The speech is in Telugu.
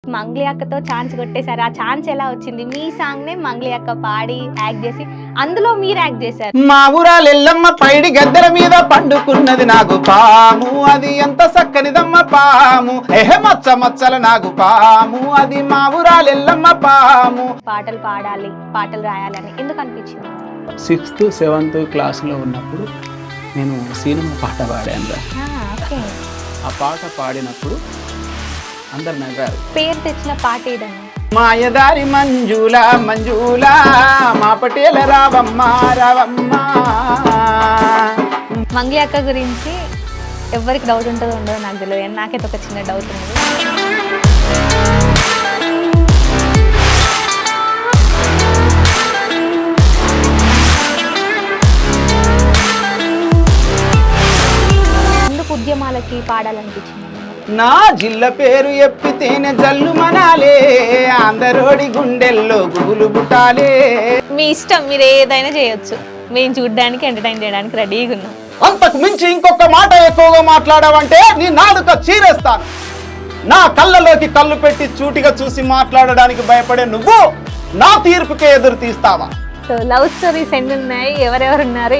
మంగ్లీ అక్కతో ఛాన్స్ కొట్టేశారు. ఆ ఛాన్స్ ఎలా వచ్చింది? మీ సాంగ్ నే మంగ్లీ అక్క పాడి యాక్ట్ చేసి అందులో మీరు యాక్ట్ చేశారు. మా ఊరాలెల్లమ్మ పైడి గద్దెల మీద పండుకున్నది నాగు పాము, అది ఎంత చక్కనిదమ్మ పాము, మచ్చ మచ్చల నాగు పాము, అది మా ఊరాలెల్లమ్మ పాము. పాటలు పాడాలి, పాటలు రాయాలని ఎందుకు అనిపించింది? 6th 7th క్లాస్లో ఉన్నప్పుడు నేను సినిమా పాట పాడాను. ఓకే. ఆ పాట పాడినప్పుడు అందరు నవ్వారు. పేరు తెచ్చిన పాట ఏదన్నా? మాయదారి మంజుల మంజుల మా పటేల రావమ్మ రావమ్మ. మంగ్లీ అక్క గురించి ఎవరికి డౌట్ ఉంటుందో ఉండదో నాకు తెలియదు, నాకైతే ఒక చిన్న డౌట్ ఉంది. ఎందుకు ఉద్యమాలకి పాడాలనిపించింది? నా జిల్ల పేరు ఎప్పితేనే జల్లు మనాలే, అందరోడి గుండెల్లో గుబులు బుట్టాలే. మీ ఇష్టం, మీరు ఏదైనా చేయొచ్చు, మేము చూడడానికి ఎంటర్టైన్ చేయడానికి రెడీగా ఉన్నాం. అంతకు మించి ఇంకొక మాట ఎక్కువగా మాట్లాడావంటే నీ నాలుక చీరేస్తాను. నా కళ్ళలోకి కళ్ళు పెట్టి చూటిగా చూసి మాట్లాడడానికి భయపడే నువ్వు నా తీర్పుకే ఎదురు తీస్తావా? సో లవ్ స్టోరీస్ ఎన్ని ఉన్నాయి, ఎవరెవరు ఉన్నారు?